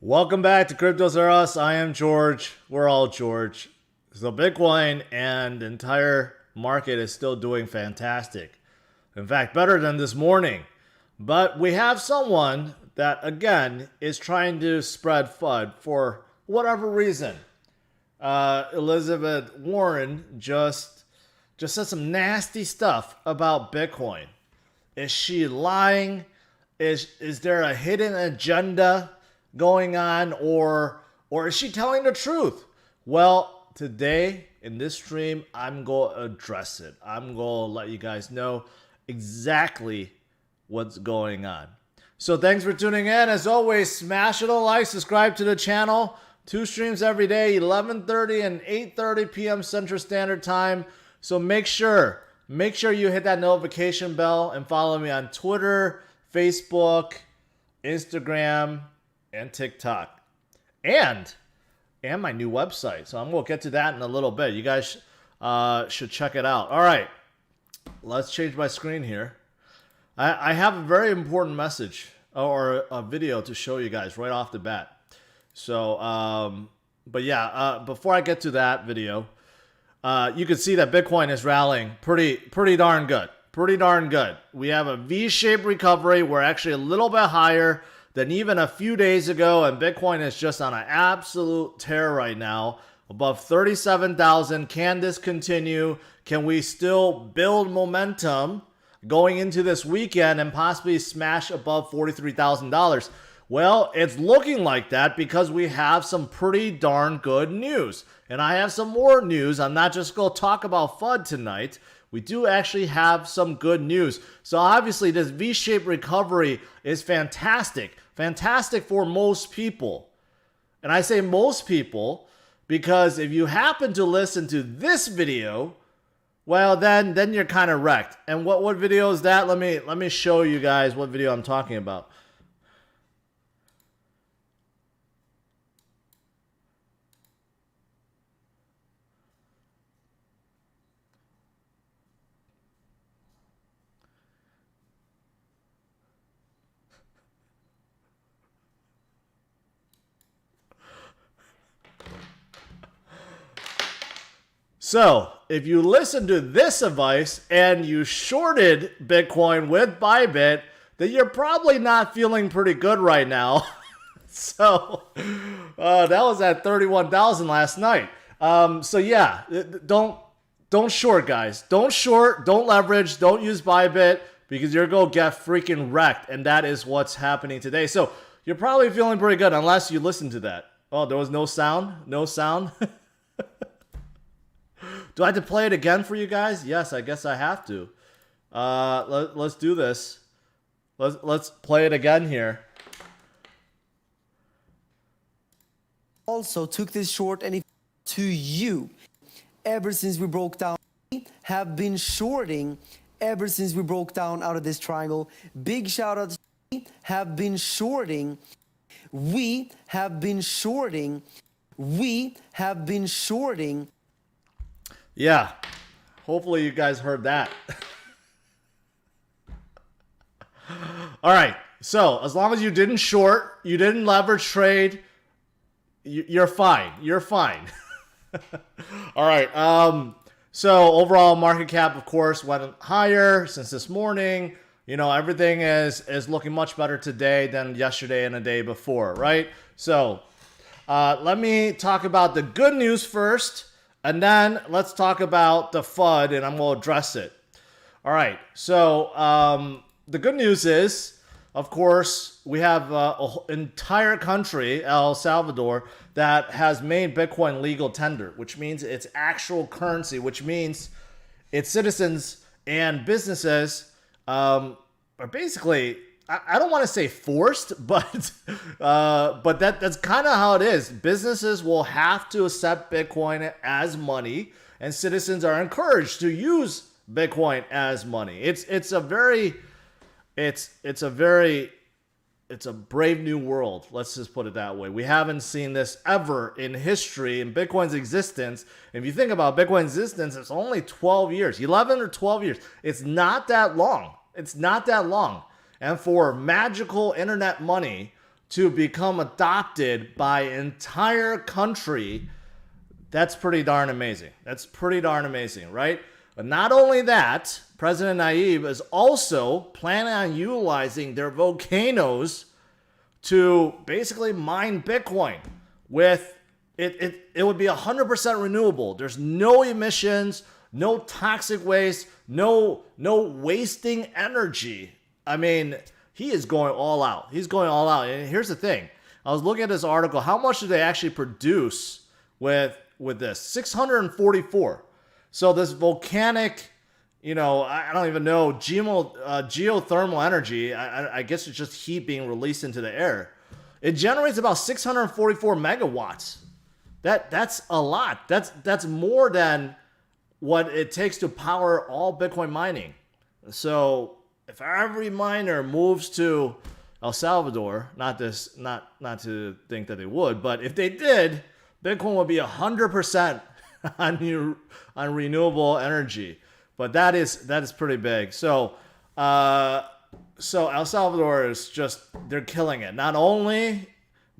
Welcome back to CryptosRUs. I am George. We're all George. So Bitcoin and the entire market is still doing fantastic. In fact, better than this morning. But we have someone that, again, is trying to spread FUD for whatever reason. Elizabeth Warren just said some nasty stuff about Bitcoin. Is she lying? Is there a hidden agenda going on, or is she telling the truth? Well, today in this stream, I'm going to address it. I'm going to let you guys know exactly what's going on. So thanks for tuning in. As always, smash it a like, subscribe to the channel. 2 streams every day, 11:30 and 8:30 p.m. Central Standard Time. So make sure you hit that notification bell and follow me on Twitter, Facebook, Instagram, and TikTok, and my new website. So I'm going to get to that in a little bit. You guys should check it out. All right, let's change my screen here. I have a very important message or a video to show you guys right off the bat. So, but yeah, before I get to that video, you can see that Bitcoin is rallying pretty darn good. Pretty darn good. We have a V-shaped recovery. We're actually a little bit higher than even a few days ago, and Bitcoin is just on an absolute tear right now, above 37,000. Can this continue? Can we still build momentum going into this weekend and possibly smash above $43,000? Well, it's looking like that because we have some pretty darn good news. And I have some more news. I'm not just going to talk about FUD tonight. We do actually have some good news. So obviously this V-shaped recovery is fantastic. Fantastic for most people. And I say most people because if you happen to listen to this video, well, then you're kind of wrecked. And what video is that? Let me show you guys what video I'm talking about. So, if you listen to this advice and you shorted Bitcoin with Bybit, then you're probably not feeling pretty good right now. So, that was at 31,000 last night. So yeah, don't short, guys. Don't short, don't leverage, don't use Bybit because you're going to get freaking wrecked. And that is what's happening today. So, you're probably feeling pretty good unless you listen to that. Oh, there was no sound? No sound? Do I have to play it again for you guys? Yes, I guess I have to. Let's do this. Let's play it again here. Also took this short and to you. Ever since we broke down, we have been shorting ever since we broke down out of this triangle. Big shout out to we have been shorting. We have been shorting. We have been shorting. Yeah, hopefully you guys heard that. All right, so as long as you didn't short, you didn't leverage trade, you're fine. You're fine. All right, so overall market cap, of course, went higher since this morning. You know, everything is looking much better today than yesterday and the day before, right? So let me talk about the good news first. And then let's talk about the FUD, and I'm going to address it. All right, so the good news is, of course, we have an entire country, El Salvador, that has made Bitcoin legal tender, which means it's actual currency, which means its citizens and businesses are basically, I don't want to say forced, but that's kind of how it is. Businesses will have to accept Bitcoin as money, and citizens are encouraged to use Bitcoin as money. It's a brave new world. Let's just put it that way. We haven't seen this ever in history in Bitcoin's existence. If you think about Bitcoin's existence, it's only 12 years, 11 or 12 years. It's not that long. It's not that long. And for magical internet money to become adopted by entire country, that's pretty darn amazing. That's pretty darn amazing, right? But not only that, President Nayib is also planning on utilizing their volcanoes to basically mine Bitcoin with it would be 100% renewable. There's no emissions, no toxic waste, no wasting energy. I mean, he is going all out. He's going all out. And here's the thing. I was looking at this article. How much do they actually produce with this? 644. So this volcanic, I don't even know, geothermal energy, I guess it's just heat being released into the air. It generates about 644 megawatts. That's a lot. That's more than what it takes to power all Bitcoin mining. So if every miner moves to El Salvador, not to think that they would, but if they did, Bitcoin would be 100% on renewable energy. But that is pretty big. So El Salvador is they're killing it. Not only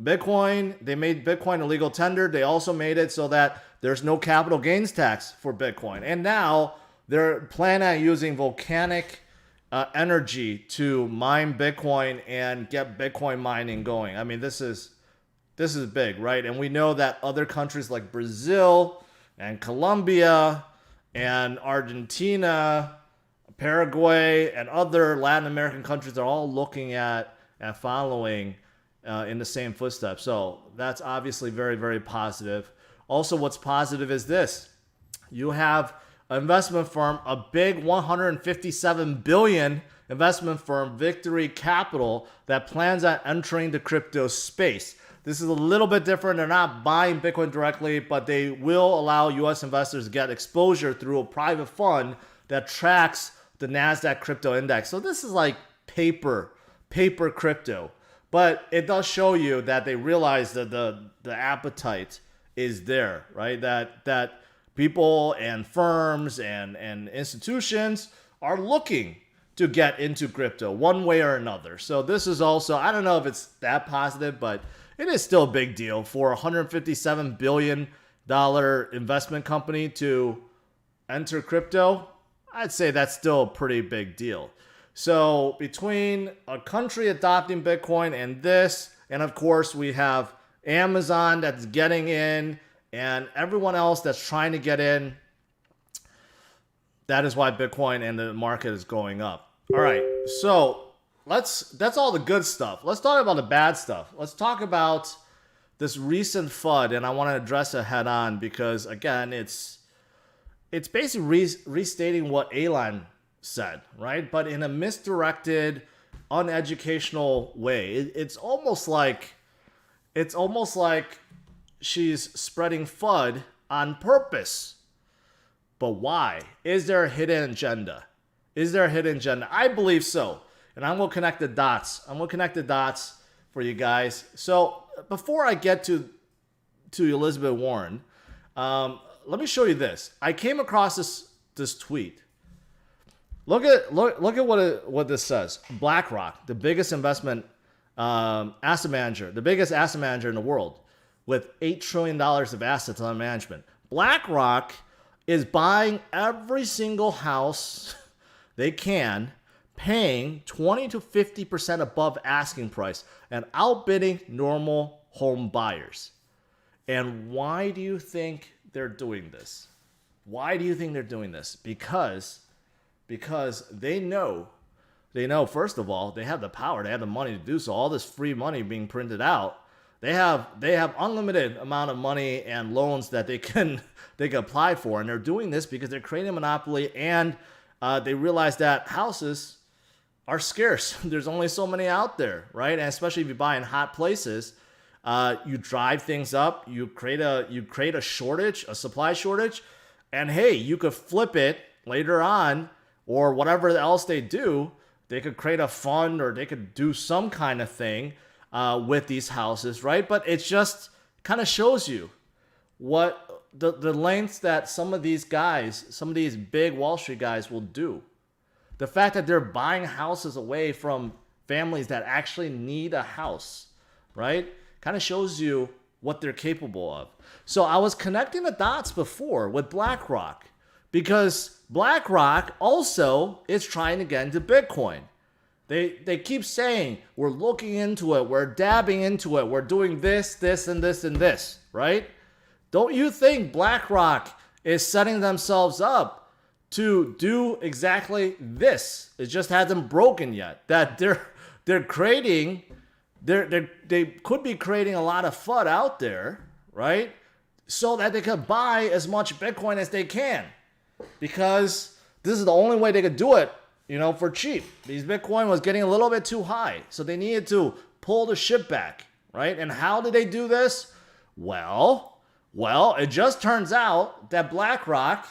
Bitcoin, they made Bitcoin a legal tender, they also made it so that there's no capital gains tax for Bitcoin. And now they're planning on using volcanic energy to mine Bitcoin and get Bitcoin mining going. I mean, this is big, right? And we know that other countries like Brazil and Colombia and Argentina, Paraguay, and other Latin American countries are all looking at and following in the same footsteps. So that's obviously very, very positive. Also, what's positive is this. You have an investment firm, a big $157 billion investment firm, Victory Capital, that plans on entering the crypto space. This is a little bit different. They're not buying Bitcoin directly, but they will allow U.S. investors to get exposure through a private fund that tracks the NASDAQ crypto index. So this is like paper crypto. But it does show you that they realize that the appetite is there, right? That people and firms and institutions are looking to get into crypto one way or another. So this is also, I don't know if it's that positive, but it is still a big deal for a $157 billion investment company to enter crypto. I'd say that's still a pretty big deal. So between a country adopting Bitcoin and this, and of course we have Amazon that's getting in and everyone else that's trying to get in, that is why Bitcoin and the market is going up. All right, so that's all the good stuff. Let's talk about the bad stuff. Let's talk about this recent FUD, and I want to address it head on because, again, it's basically restating what Elon said, right? But in a misdirected, uneducational way. It's almost like she's spreading FUD on purpose. But why? Is there a hidden agenda? I believe so. And I'm going to connect the dots. For you guys. So before I get to Elizabeth Warren, let me show you this. I came across this tweet. Look at what this says. BlackRock, the biggest asset manager in the world, with $8 trillion of assets under management. BlackRock is buying every single house they can, paying 20 to 50% above asking price and outbidding normal home buyers. And why do you think they're doing this? Because they know, first of all, they have the power, they have the money to do so. All this free money being printed out, they have unlimited amount of money and loans that they can apply for. And they're doing this because they're creating a monopoly, and they realize that houses are scarce. There's only so many out there, right? And especially if you buy in hot places, you drive things up, you create a shortage, a supply shortage, and hey, you could flip it later on, or whatever else they do. They could create a fund, or they could do some kind of thing with these houses, right? But it just kind of shows you what the lengths that some of these big Wall Street guys will do. The fact that they're buying houses away from families that actually need a house. right? Kind of shows you what they're capable of. So I was connecting the dots before with BlackRock because BlackRock also is trying to get into Bitcoin. They keep saying, we're looking into it, we're dabbing into it, we're doing this, this, and this, and this, right? Don't you think BlackRock is setting themselves up to do exactly this? It just hasn't broken yet. That they're creating, they could be creating a lot of FUD out there, right? So that they could buy as much Bitcoin as they can. Because this is the only way they could do it, for cheap. These Bitcoin was getting a little bit too high. So they needed to pull the ship back, right? And how did they do this? Well, it just turns out that BlackRock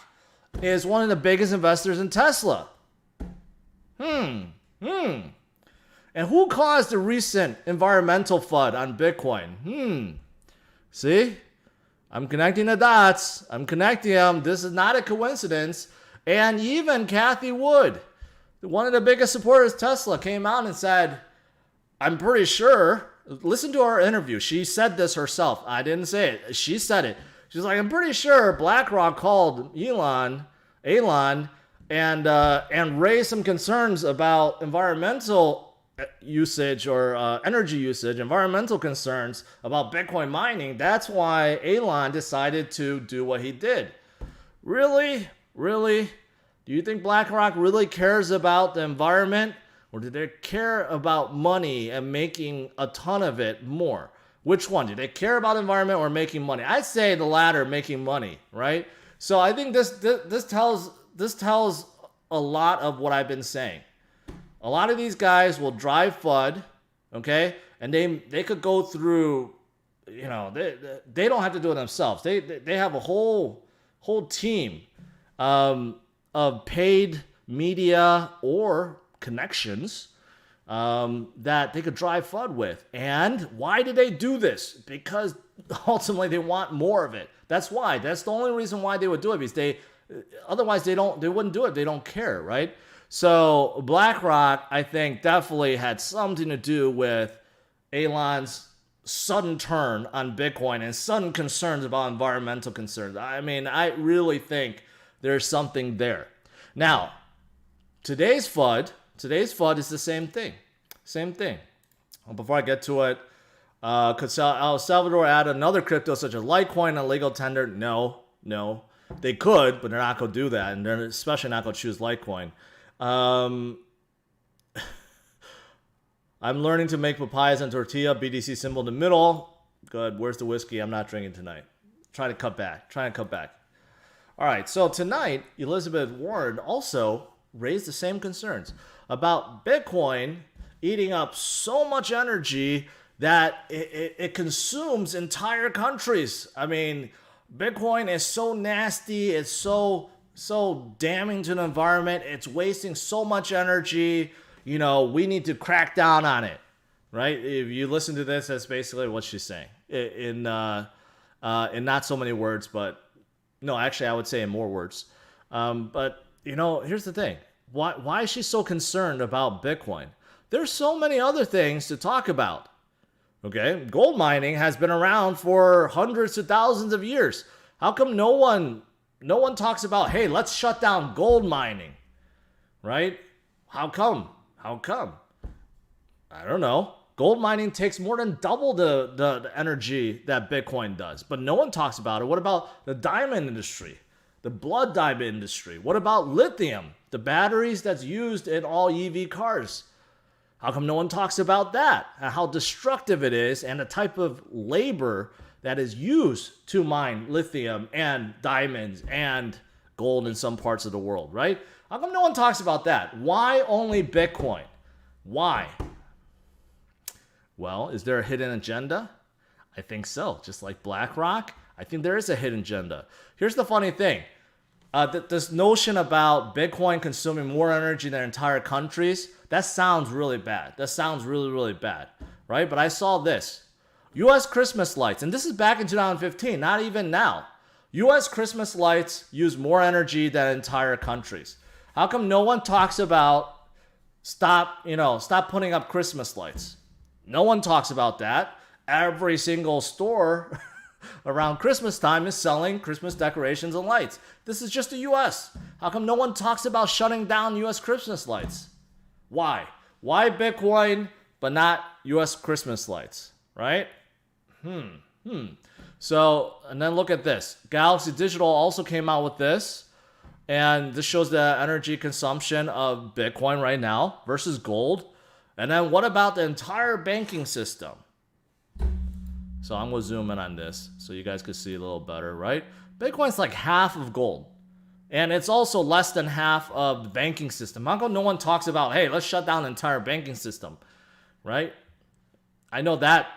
is one of the biggest investors in Tesla. And who caused the recent environmental FUD on Bitcoin? See? I'm connecting the dots. I'm connecting them. This is not a coincidence. And even Cathie Wood, one of the biggest supporters of Tesla, came out and said, I'm pretty sure, listen to our interview. She said this herself. I didn't say it. She said it. She's like, I'm pretty sure BlackRock called Elon, and raised some concerns about environmental usage or energy usage, environmental concerns about Bitcoin mining. That's why Elon decided to do what he did. Really? Do you think BlackRock really cares about the environment, or do they care about money and making a ton of it more? Which one? Do they care about environment or making money? I'd say the latter, making money, right? So I think this tells a lot of what I've been saying. A lot of these guys will drive FUD, okay, and they could go through, they don't have to do it themselves. They have a whole team of paid media or connections that they could drive FUD with. And why did they do this? Because ultimately they want more of it. That's why. That's the only reason why they would do it, because otherwise they wouldn't do it. They don't care, right? So BlackRock, I think, definitely had something to do with Elon's sudden turn on Bitcoin and sudden concerns about environmental concerns. I mean, I really think there's something there. Now, today's FUD is the same thing. Before I get to it, could El Salvador add another crypto such as Litecoin on legal tender? No. They could, but they're not going to do that, and they're especially not going to choose Litecoin. I'm learning to make papayas and tortilla, BDC symbol in the middle. Good. Where's the whiskey? I'm not drinking tonight. Trying to cut back. All right. So tonight, Elizabeth Warren also raised the same concerns about Bitcoin eating up so much energy that it consumes entire countries. I mean, Bitcoin is so nasty. It's so damning to the environment. It's wasting so much energy. We need to crack down on it, right? If you listen to this, that's basically what she's saying in not so many words, but no, actually I would say in more words. But here's the thing. Why is she so concerned about Bitcoin? There's so many other things to talk about. Okay, gold mining has been around for hundreds to thousands of years. How come no one talks about, hey, let's shut down gold mining, right? How come? I don't know. Gold mining takes more than double the energy that Bitcoin does, but no one talks about it. What about the diamond industry, the blood diamond industry? What about lithium, the batteries that's used in all EV cars? How come no one talks about that and how destructive it is and the type of labor that is used to mine lithium and diamonds and gold in some parts of the world, right? How come no one talks about that? Why only Bitcoin? Why? Well, is there a hidden agenda? I think so. Just like BlackRock, I think there is a hidden agenda. Here's the funny thing. This notion about Bitcoin consuming more energy than entire countries, that sounds really bad. That sounds really, really bad, right? But I saw this. U.S. Christmas lights, and this is back in 2015, not even now. U.S. Christmas lights use more energy than entire countries. How come no one talks about stop putting up Christmas lights? No one talks about that. every single store around Christmas time is selling Christmas decorations and lights. This is just the US. How come no one talks about shutting down US Christmas lights? Why? Why Bitcoin, but not US Christmas lights, right? So, and then look at this. Galaxy Digital also came out with this. And this shows the energy consumption of Bitcoin right now versus gold. And then what about the entire banking system? So I'm going to zoom in on this so you guys can see a little better, right? Bitcoin's like half of gold. And it's also less than half of the banking system. How come no one talks about, hey, let's shut down the entire banking system, right? I know that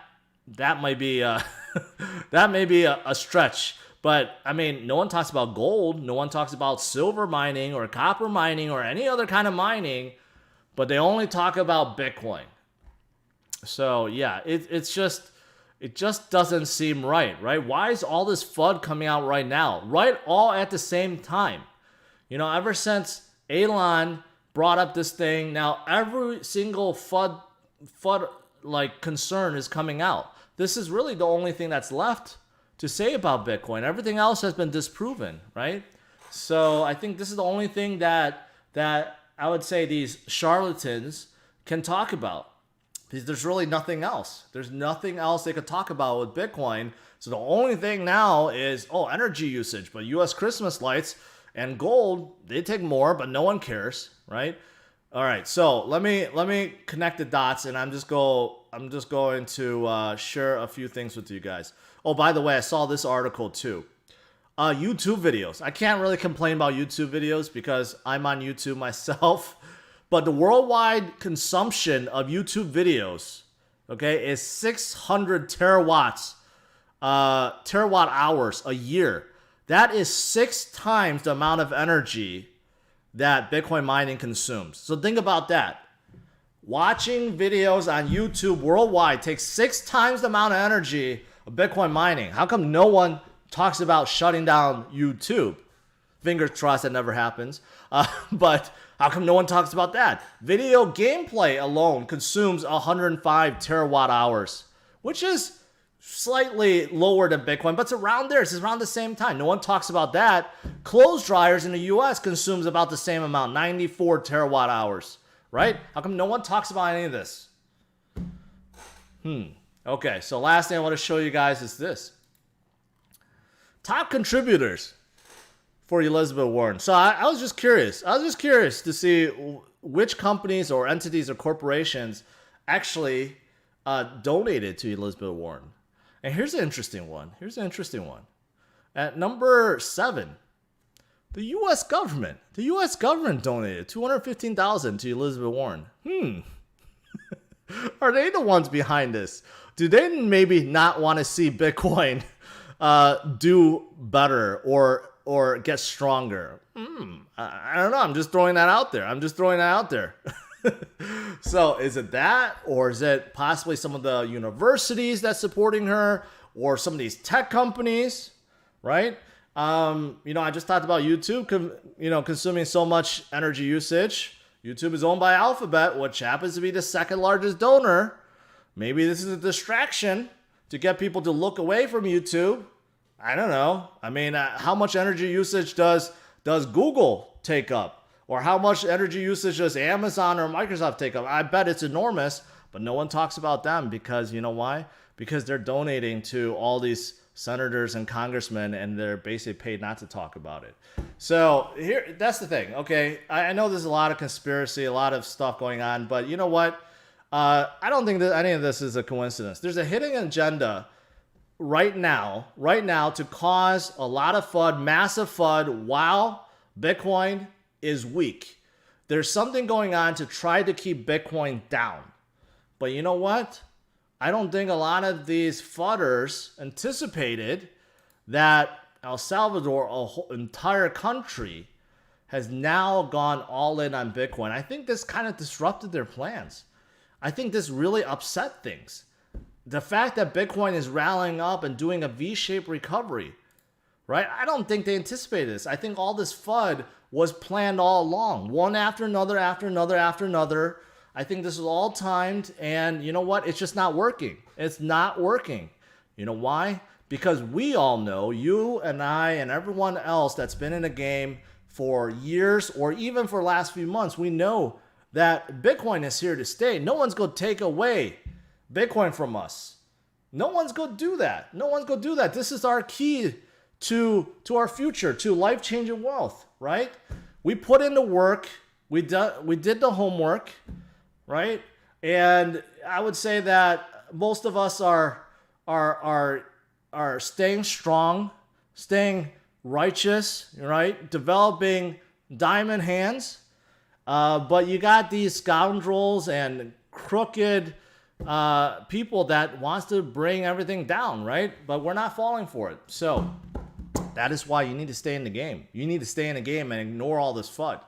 might be that may be a stretch. But, I mean, no one talks about gold. No one talks about silver mining or copper mining or any other kind of mining. But they only talk about Bitcoin. So, yeah, it just doesn't seem right? Why is all this FUD coming out right now? Right all at the same time. You know, ever since Elon brought up this thing, now every single FUD like concern is coming out. This is really the only thing that's left to say about Bitcoin. Everything else has been disproven, right? So I think this is the only thing that I would say these charlatans can talk about. Because there's really nothing else. There's nothing else they could talk about with Bitcoin. So the only thing now is, energy usage. But US Christmas lights and gold, they take more, but no one cares, right? All right, so let me connect the dots, and I'm just going to share a few things with you guys. Oh, by the way, I saw this article too. YouTube videos. I can't really complain about YouTube videos because I'm on YouTube myself. But the worldwide consumption of YouTube videos, okay, is 600 terawatt hours a year. That is 6 times the amount of energy that Bitcoin mining consumes. So think about that. Watching videos on YouTube worldwide takes 6 times the amount of energy of Bitcoin mining. How come no one talks about shutting down YouTube? Fingers crossed that never happens. But how come no one talks about that? Video gameplay alone consumes 105 terawatt hours, which is slightly lower than Bitcoin, but it's around there. It's around the same time. No one talks about that. Clothes dryers in the US consumes about the same amount, 94 terawatt hours, right? How come no one talks about any of this? Okay, so last thing I want to show you guys is this. Top contributors for Elizabeth Warren. So I was just curious. I was just curious to see which companies or entities or corporations actually donated to Elizabeth Warren. And here's an interesting one. At number 7, the U.S. government. The U.S. government donated $215,000 to Elizabeth Warren. Are they the ones behind this? Do they maybe not want to see Bitcoin do better or get stronger? I don't know. I'm just throwing that out there. So is it that, or is it possibly some of the universities that's supporting her, or some of these tech companies, right? I just talked about YouTube, consuming so much energy usage. YouTube is owned by Alphabet, which happens to be the second largest donor. Maybe this is a distraction to get people to look away from YouTube. I don't know. I mean, how much energy usage does Google take up? Or how much energy usage does Amazon or Microsoft take up? I bet it's enormous, but no one talks about them because, you know why? Because they're donating to all these senators and congressmen, and they're basically paid not to talk about it. So that's the thing, okay? I know there's a lot of conspiracy, a lot of stuff going on, but you know what? I don't think that any of this is a coincidence. There's a hidden agenda right now to cause a lot of FUD, massive FUD, while Bitcoin is weak. There's something going on to try to keep Bitcoin down. But you know what? I don't think a lot of these FUDders anticipated that El Salvador, a whole entire country, has now gone all in on Bitcoin. I think this kind of disrupted their plans. I think this really upset things. The fact that Bitcoin is rallying up and doing a V-shaped recovery, right? I don't think they anticipated this. I think all this FUD was planned all along, one after another. I think this is all timed, and you know what? It's just not working. It's not working. You know why? Because we all know, you and I and everyone else that's been in the game for years or even for the last few months, we know that Bitcoin is here to stay. No one's going to take away Bitcoin from us. No one's going to do that. No one's going to do that. This is our key to our future, to life-changing wealth, right? We put in the work. We did the homework, right? And I would say that most of us are staying strong, staying righteous, right? Developing diamond hands. But you got these scoundrels and crooked people that wants to bring everything down, right? But we're not falling for it. So that is why you need to stay in the game. You need to stay in the game and ignore all this FUD.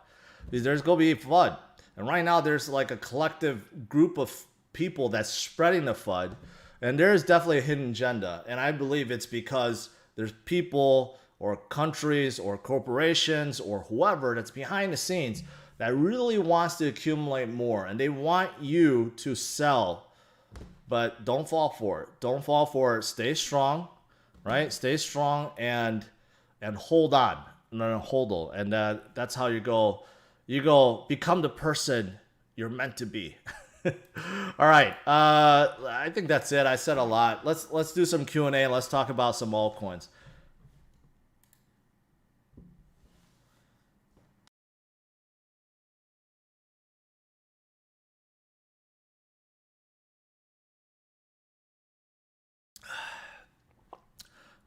Because there's going to be FUD. And right now there's like a collective group of people that's spreading the FUD. And there is definitely a hidden agenda. And I believe it's because there's people or countries or corporations or whoever that's behind the scenes that really wants to accumulate more. And they want you to sell. But don't fall for it. Don't fall for it. Stay strong, right? Stay strong and hold on. No, hold on. And that's how you go become the person you're meant to be. All right. I think that's it. I said a lot. Let's do some Q&A and let's talk about some altcoins.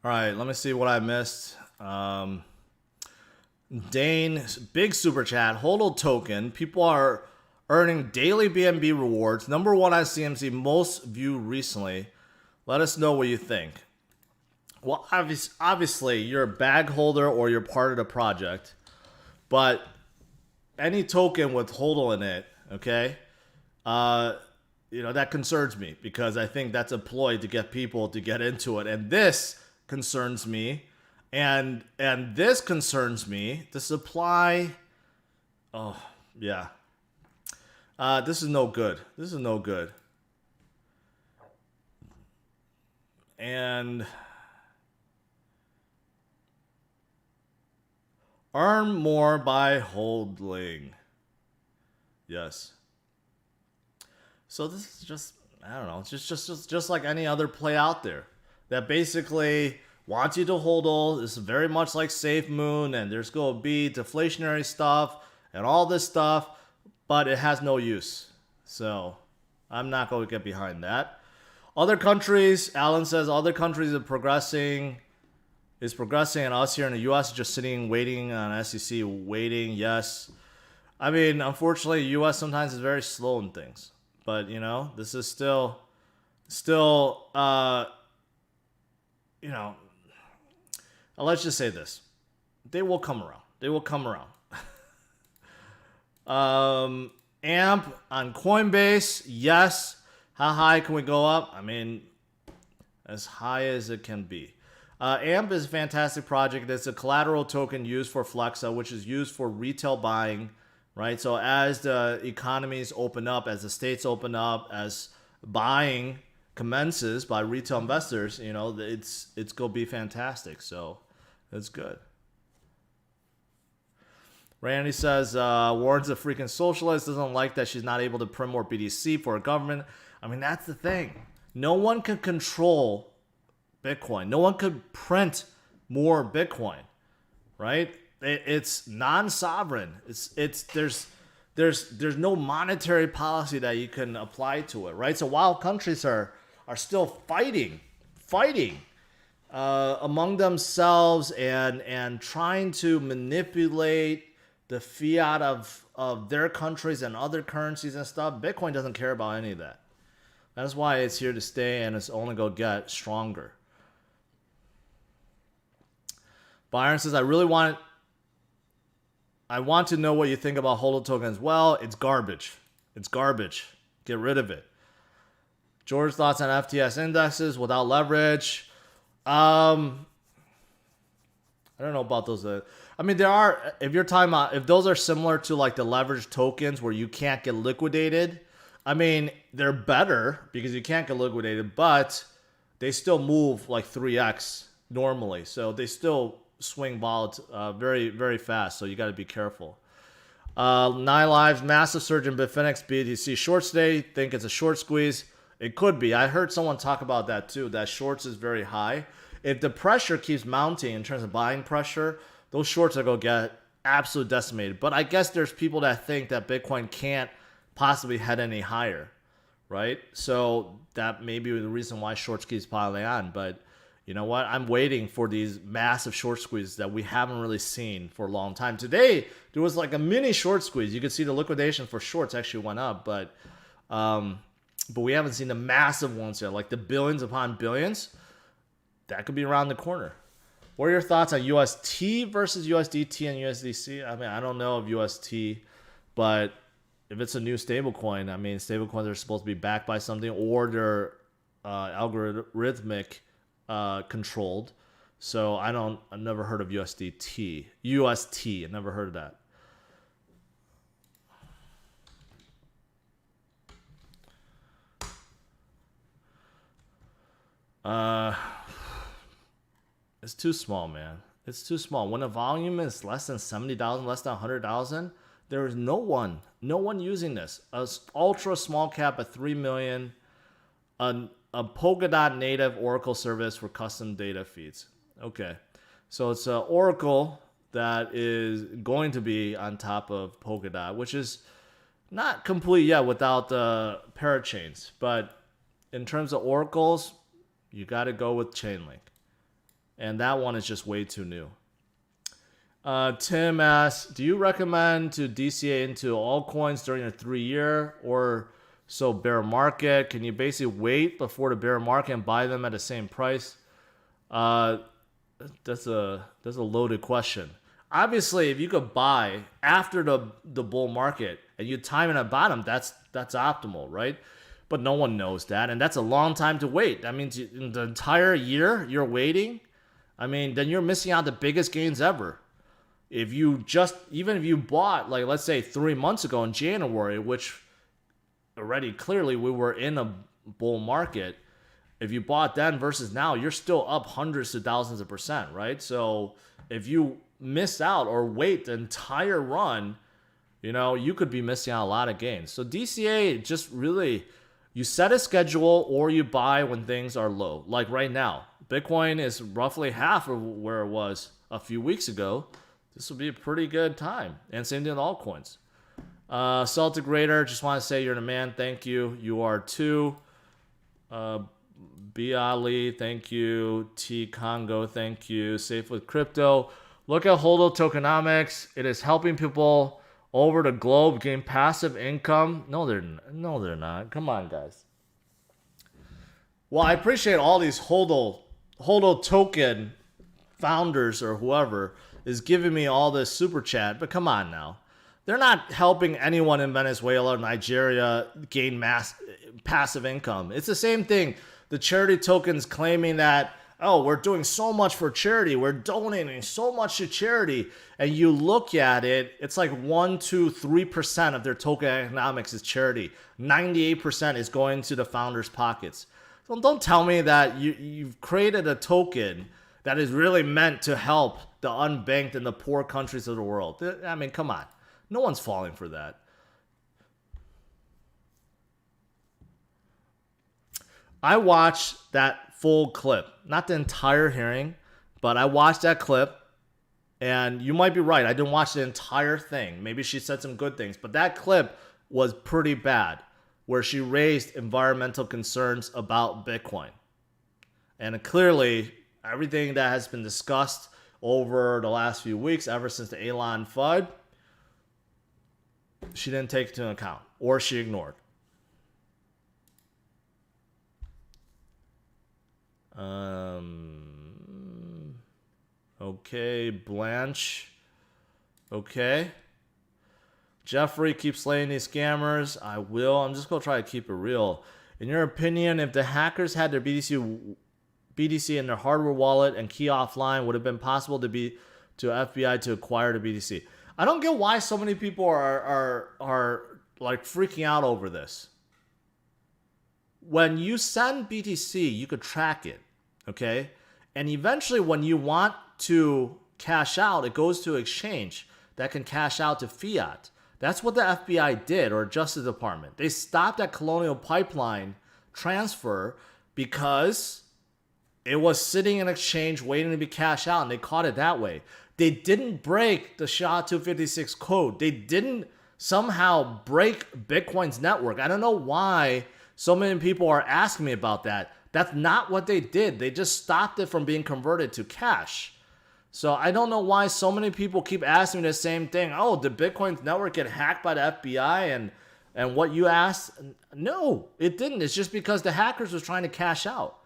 All right, let me see what I missed. Dane, big super chat. HODL token. People are earning daily BNB rewards. Number one on CMC, most viewed recently. Let us know what you think. Well, obviously, you're a bag holder or you're part of the project. But any token with HODL in it, okay, that concerns me because I think that's a ploy to get people to get into it. And this concerns me. And this concerns me. The supply, oh, yeah. This is no good. This is no good. And earn more by holding. Yes. So this is just, I don't know, it's just like any other play out there that basically wants you to HODL. This is very much like Safe Moon, and there's going to be deflationary stuff and all this stuff, but it has no use. So I'm not going to get behind that. Other countries, Alan says, other countries are progressing, and us here in the U.S. just sitting, waiting on SEC, waiting, yes. I mean, unfortunately, the U.S. sometimes is very slow in things. But, this is still, let's just say this. They will come around. They will come around. AMP on Coinbase, yes. How high can we go up? I mean, as high as it can be. AMP is a fantastic project. It's a collateral token used for Flexa, which is used for retail buying, right? So as the economies open up, as the states open up, as buying commences by retail investors, it's going to be fantastic. So that's good. Randy says, Warren's a freaking socialist, doesn't like that she's not able to print more BTC for a government. I mean, that's the thing. No one can control Bitcoin. No one could print more Bitcoin, right? It's non-sovereign. There's no monetary policy that you can apply to it, right? So while countries are still fighting among themselves and trying to manipulate the fiat of their countries and other currencies and stuff, Bitcoin doesn't care about any of that. That's why it's here to stay, and it's only going to get stronger. Byron says, I want to know what you think about HODL token as well. It's garbage. It's garbage. Get rid of it. George's thoughts on FTS indexes without leverage. I don't know about those. I mean, there are, if you're talking about, if those are similar to like the leveraged tokens where you can't get liquidated, I mean, they're better because you can't get liquidated, but they still move like 3x normally. So they still swing very, very fast. So you got to be careful. 9 lives, massive surge in Bitfinex BTC shorts today. Think it's a short squeeze. It could be. I heard someone talk about that too, that shorts is very high. If the pressure keeps mounting in terms of buying pressure, those shorts are going to get absolutely decimated. But I guess there's people that think that Bitcoin can't possibly head any higher, right? So that may be the reason why shorts keeps piling on. But you know what? I'm waiting for these massive short squeezes that we haven't really seen for a long time. Today, there was like a mini short squeeze. You could see the liquidation for shorts actually went up, but we haven't seen the massive ones yet, like the billions upon billions. That could be around the corner. What are your thoughts on UST versus USDT and USDC? I mean, I don't know of UST, but if it's a new stablecoin, I mean, stablecoins are supposed to be backed by something, or they're algorithmic controlled. So I've never heard of USDT. UST, I've never heard of that. It's too small, man. It's too small. When the volume is less than 70,000, less than 100,000, there is no one using this. A ultra small cap at 3 million, a Polkadot native Oracle service for custom data feeds. Okay, so it's an Oracle that is going to be on top of Polkadot, which is not complete yet without the parachains. But in terms of Oracles, you got to go with Chainlink. And that one is just way too new. Tim asks, do you recommend to DCA into altcoins during a 3-year or so bear market? Can you basically wait before the bear market and buy them at the same price? That's a loaded question. Obviously, if you could buy after the bull market and you time it at bottom, that's optimal, right? But no one knows that, and that's a long time to wait. That means in the entire year you're waiting. I mean, then you're missing out the biggest gains ever. Even if you bought, like, let's say 3 months ago in January, which already clearly we were in a bull market, if you bought then versus now, you're still up hundreds to thousands of %, right? So if you miss out or wait the entire run, you could be missing out a lot of gains. So DCA just really, you set a schedule or you buy when things are low. Like right now, Bitcoin is roughly half of where it was a few weeks ago. This will be a pretty good time. And same thing with altcoins. Celtic Raider, just want to say you're the man. Thank you. You are too. B. Ali, thank you. T. Congo, thank you. Safe with Crypto. Look at Hodl Tokenomics. It is helping people over the globe gain passive income. No, they're not. Come on, guys. Well, I appreciate all these Hodl token founders or whoever is giving me all this super chat, but come on now. They're not helping anyone in Venezuela or Nigeria gain passive income. It's the same thing. The charity tokens claiming that, oh, we're doing so much for charity. We're donating so much to charity. And you look at it, it's like 1, 2, 3% of their token economics is charity. 98% is going to the founders' pockets. So don't tell me that you've created a token that is really meant to help the unbanked and the poor countries of the world. I mean, come on. No one's falling for that. I watched that full clip. Not the entire hearing, but I watched that clip. And you might be right. I didn't watch the entire thing. Maybe she said some good things. But that clip was pretty bad, where she raised environmental concerns about Bitcoin. And clearly, everything that has been discussed over the last few weeks, ever since the Warren FUD, she didn't take into account, or she ignored. Okay, Blanche. Okay. Jeffrey keeps slaying these scammers. I will. I'm just going to try to keep it real. In your opinion, if the hackers had their BTC in their hardware wallet and key offline, would it have been possible to FBI to acquire the BTC? I don't get why so many people are like freaking out over this. when you send BTC, you could track it, okay? And eventually when you want to cash out, it goes to exchange that can cash out to fiat. That's what the FBI did, or Justice Department. They stopped that Colonial Pipeline transfer because it was sitting in exchange waiting to be cashed out, and they caught it that way. They didn't break the SHA-256 code. They didn't somehow break Bitcoin's network. I don't know why so many people are asking me about that. That's not what they did. They just stopped it from being converted to cash. So I don't know why so many people keep asking me the same thing. Oh, did Bitcoin's network get hacked by the FBI? And what you asked, no, it didn't. It's just because the hackers was trying to cash out.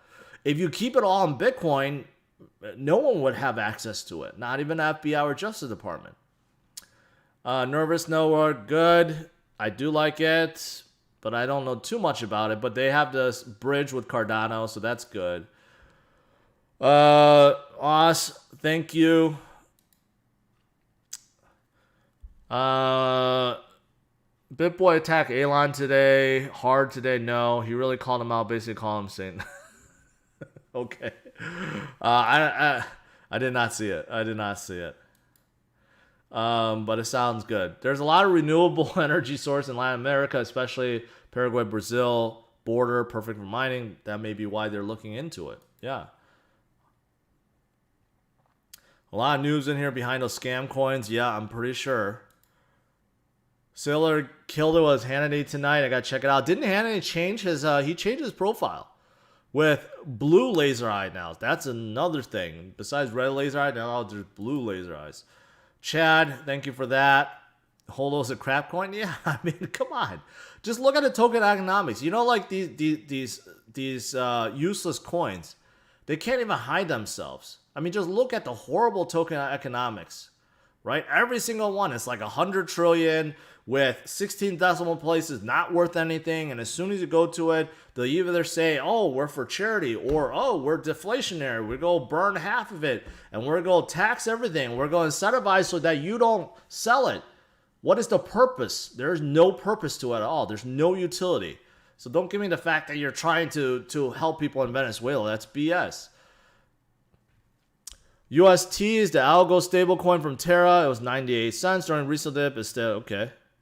If you keep it all in Bitcoin, no one would have access to it. Not even the FBI or Justice Department. Nervous Nowhere, good. I do like it, but I don't know too much about it. But they have this bridge with Cardano, so that's good. Oz, thank you. Bitboy attacked Elon today. Hard today, no. He really called him out, basically called him Satan. Okay. I did not see it. I did not see it. But it sounds good. There's a lot of renewable energy source in Latin America, especially Paraguay, Brazil border, perfect for mining. That may be why they're looking into it. Yeah. A lot of news in here behind those scam coins. Yeah, I'm pretty sure. Sailor killed it with Hannity tonight. I gotta check it out. Didn't Hannity change his he changed his profile with blue laser eye now? That's another thing. Besides red laser eye, now there's blue laser eyes. Chad, thank you for that. Holo's a crap coin? Yeah, I mean, come on. Just look at the token economics. You know, like these useless coins, they can't even hide themselves. I mean, just look at the horrible token economics, right? Every single one is like 100 trillion with 16 decimal places, not worth anything. And as soon as you go to it, they'll either say, oh, we're for charity, or, oh, we're deflationary. We're going to burn half of it, and we're going to tax everything. We're going to incentivize so that you don't sell it. What is the purpose? There's no purpose to it at all. There's no utility. So don't give me the fact that you're trying to help people in Venezuela. That's BS. UST is the algo stablecoin from Terra. It was 98 cents during recent dip. It's still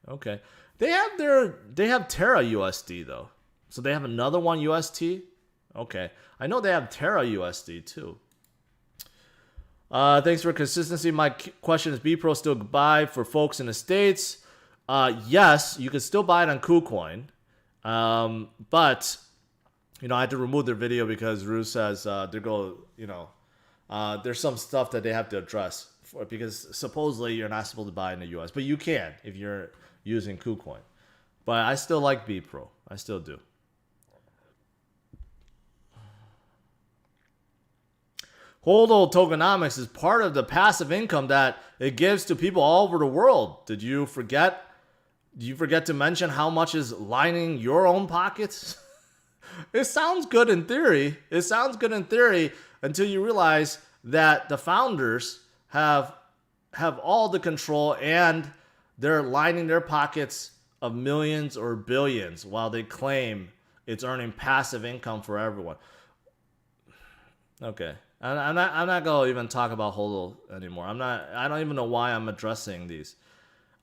okay. They have Terra USD though. So they have another one UST? Okay. I know they have Terra USD too. Thanks for consistency. My question is, BPro still buy for folks in the States? Yes, you can still buy it on KuCoin. But you know, I had to remove their video because Ruse says they're going, you know, there's some stuff that they have to address because supposedly you're not supposed to buy in the US, but you can if you're using KuCoin. But I still like BPro. I still do. Hodl tokenomics is part of the passive income that it gives to people all over the world. Did you forget? Did you forget to mention how much is lining your own pockets? It sounds good in theory. It sounds good in theory until you realize that the founders have all the control and they're lining their pockets of millions or billions while they claim it's earning passive income for everyone. Okay. I'm not gonna even talk about HODL anymore. I don't even know why I'm addressing these.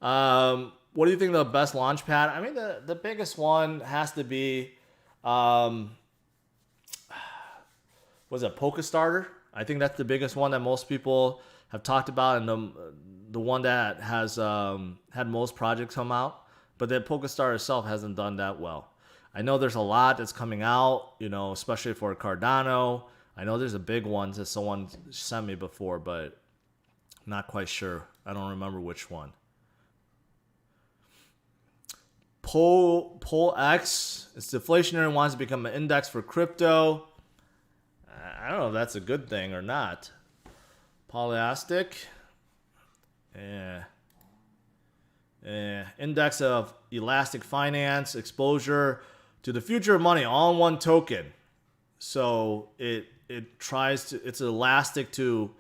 What do you think the best launch pad? I mean, the biggest one has to be was it PokeStarter? I think that's the biggest one that most people have talked about, and the one that has had most projects come out. But the PokeStarter itself hasn't done that well. I know there's a lot that's coming out, you know, especially for Cardano. I know there's a big one that someone sent me before, but I'm not quite sure. I don't remember which one. PolX, it's deflationary and wants to become an index for crypto. I don't know if that's a good thing or not. Polyastic. Index of elastic finance, exposure to the future of money, all in one token. So it tries to, it's elastic to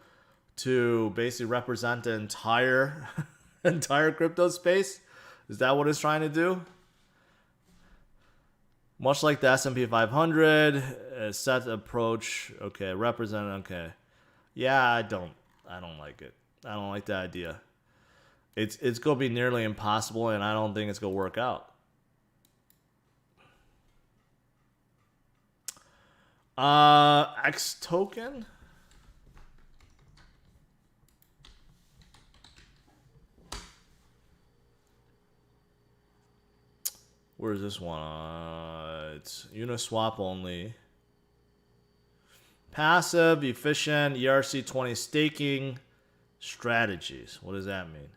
basically represent the entire crypto space. Is that what it's trying to do? Much like the S&P 500, set approach. Okay, represent. Okay, yeah, I don't like it. I don't like the idea. It's gonna be nearly impossible, and I don't think it's gonna work out. X token. Where is this one? It's Uniswap only. Passive, efficient, ERC20 staking strategies. What does that mean?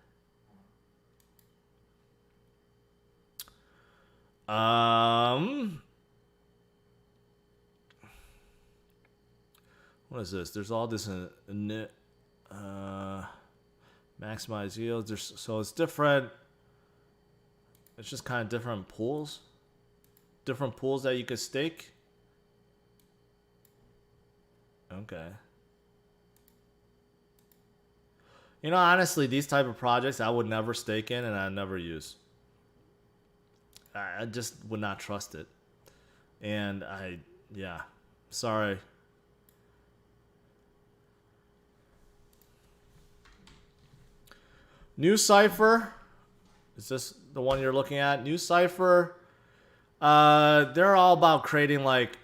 What is this? There's all this maximize yields. So it's different. It's just kind of different pools. Different pools that you could stake. Okay. You know, honestly, these type of projects I would never stake in and I never use. I just would not trust it. And yeah, sorry. New Cipher. Is this the one you're looking at? New Cipher. They're all about creating like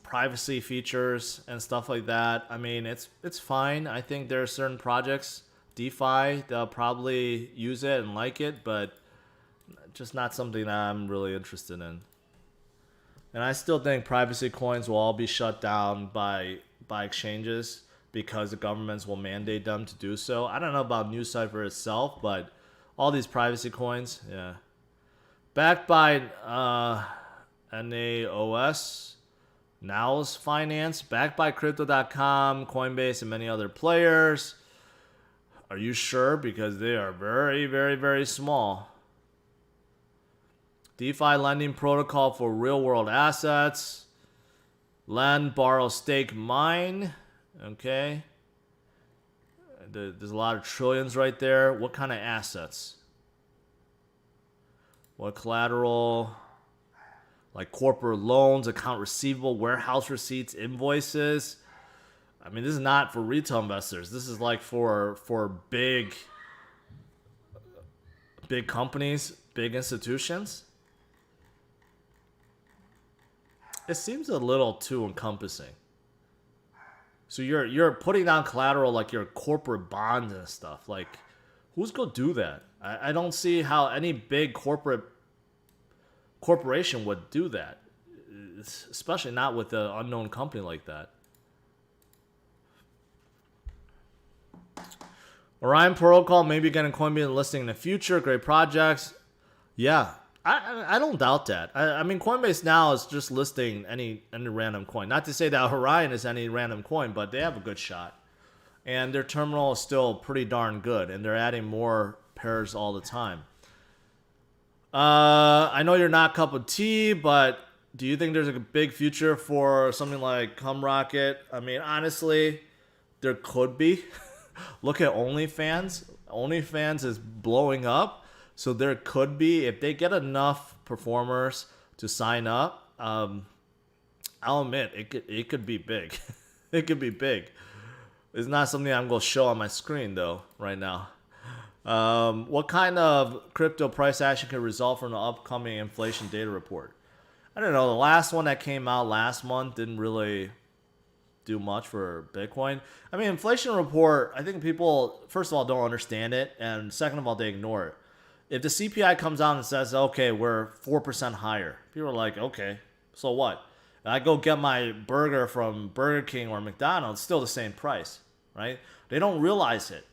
privacy features and stuff like that. I mean, it's fine. I think there are certain projects, DeFi, they'll probably use it and like it, but just not something that I'm really interested in. And I still think privacy coins will all be shut down by exchanges because the governments will mandate them to do so. I don't know about New Cipher itself, but all these privacy coins, yeah. Backed by NAOS, Now's Finance, backed by Crypto.com, Coinbase, and many other players. Are you sure? Because they are very, very, very small. DeFi lending protocol for real-world assets. Lend, borrow, stake, mine. Okay. There's a lot of trillions right there. What kind of assets? What collateral? Like corporate loans, account receivable, warehouse receipts, invoices. I mean, this is not for retail investors. This is like for big companies, big institutions. It seems a little too encompassing. So you're putting down collateral like your corporate bonds and stuff. Like, who's gonna do that? I don't see how any big corporation would do that, especially not with an unknown company like that. Orion Protocol maybe getting Coinbase listing in the future. Great projects. Yeah, I don't doubt that. I mean, Coinbase now is just listing any random coin. Not to say that Orion is any random coin, but they have a good shot. And their terminal is still pretty darn good, and they're adding more pairs all the time. I know you're not cup of tea, but do you think there's a big future for something like Cumrocket? I mean, honestly, there could be. Look at OnlyFans. OnlyFans is blowing up. So there could be, if they get enough performers to sign up, I'll admit, it could be big. It could be big. It's not something I'm going to show on my screen, though, right now. What kind of crypto price action could result from the upcoming inflation data report? I don't know. The last one that came out last month didn't really do much for Bitcoin. I mean, inflation report, I think people, first of all, don't understand it. And second of all, they ignore it. If the CPI comes out and says, okay, we're 4% higher, people are like, okay, so what? And I go get my burger from Burger King or McDonald's, still the same price, right? They don't realize it.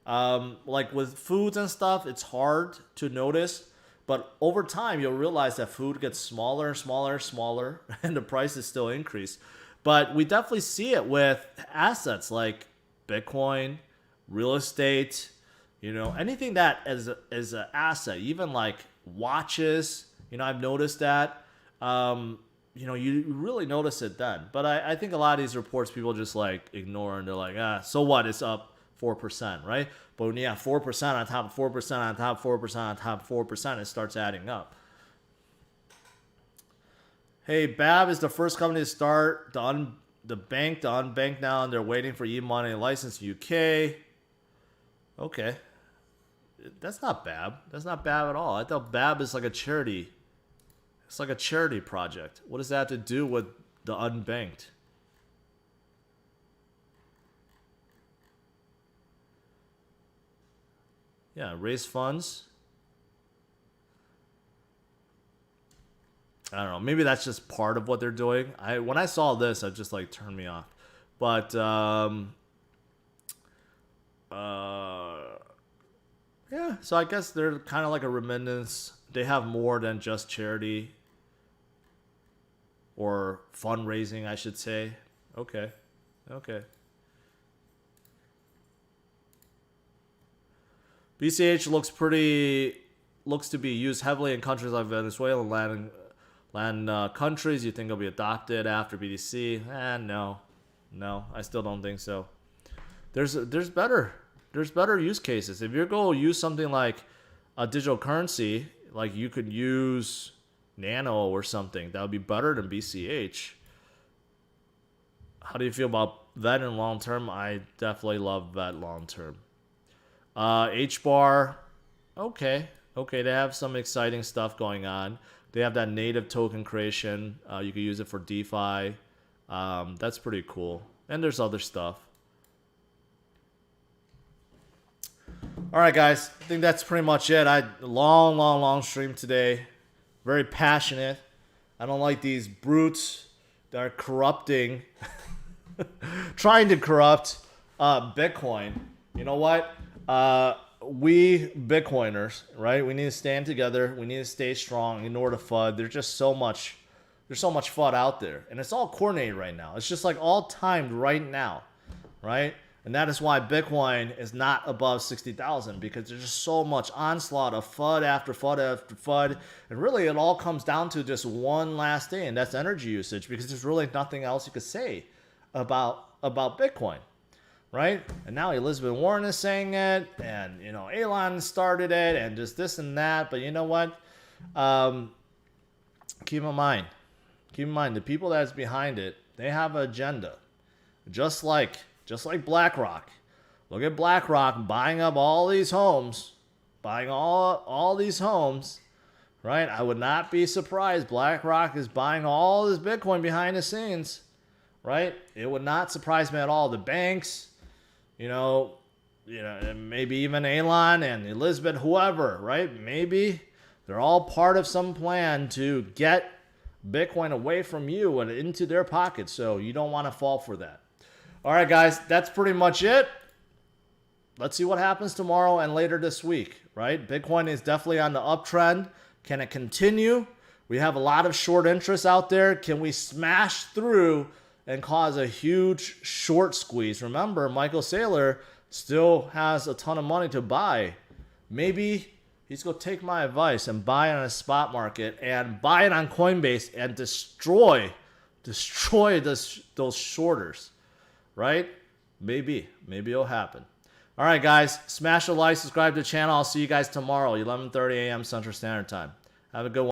Like with foods and stuff, it's hard to notice. But over time, you'll realize that food gets smaller, smaller, smaller, and the prices still increase. But we definitely see it with assets like Bitcoin, real estate, you know, anything that is an asset, even like watches, you know, I've noticed that. You know, you really notice it then. But I think a lot of these reports people just like ignore and they're like, so what? It's up 4%, right? But when you have 4% on top of 4% on top of 4% on top of 4%, it starts adding up. Hey, Bab is the first company to start the bank, the unbanked now, and they're waiting for e-money license UK. Okay. That's not Bab. That's not Bab at all. I thought Bab is like a charity. It's like a charity project. What does that have to do with the unbanked? Yeah, raise funds. I don't know. Maybe that's just part of what they're doing. When I saw this, it just like turned me off. But yeah. So I guess they're kind of like a remittance. They have more than just charity or fundraising, I should say. Okay. Okay. BCH looks to be used heavily in countries like Venezuela and Latin countries. You think it'll be adopted after BTC? No, I still don't think so. There's better use cases. If you're going to use something like a digital currency, like you could use Nano or something, that would be better than BCH. How do you feel about VET in long term? I definitely love VET long term. HBAR, okay, they have some exciting stuff going on. They have that native token creation. You can use it for DeFi. That's pretty cool. And there's other stuff. All right, guys. I think that's pretty much it. Long stream today. Very passionate. I don't like these brutes that are corrupting, trying to corrupt Bitcoin. You know what? We Bitcoiners, right? We need to stand together. We need to stay strong. Ignore the FUD. There's so much FUD out there, and it's all coordinated right now. It's just like all timed right now, right? And that is why Bitcoin is not above 60,000, because there's just so much onslaught of FUD after FUD after FUD, and really it all comes down to just one last thing, and that's energy usage, because there's really nothing else you could say about Bitcoin. Right? And now Elizabeth Warren is saying it, and Elon started it, and just this and that. But you know what? Keep in mind, the people that's behind it, they have an agenda. Just like BlackRock. Look at BlackRock buying up all these homes, buying all these homes. Right? I would not be surprised. BlackRock is buying all this Bitcoin behind the scenes. Right? It would not surprise me at all. The banks. Maybe even Elon and Elizabeth, whoever, right? Maybe they're all part of some plan to get Bitcoin away from you and into their pockets. So you don't want to fall for that. All right, guys, that's pretty much it. Let's see what happens tomorrow and later this week, right? Bitcoin is definitely on the uptrend. Can it continue? We have a lot of short interest out there. Can we smash through and cause a huge short squeeze? Remember, Michael Saylor still has a ton of money to buy. Maybe he's going to take my advice and buy it on a spot market and buy it on Coinbase and destroy those shorters, right? Maybe it'll happen. All right, guys, smash a like, subscribe to the channel. I'll see you guys tomorrow, 11:30 a.m. Central Standard Time. Have a good one.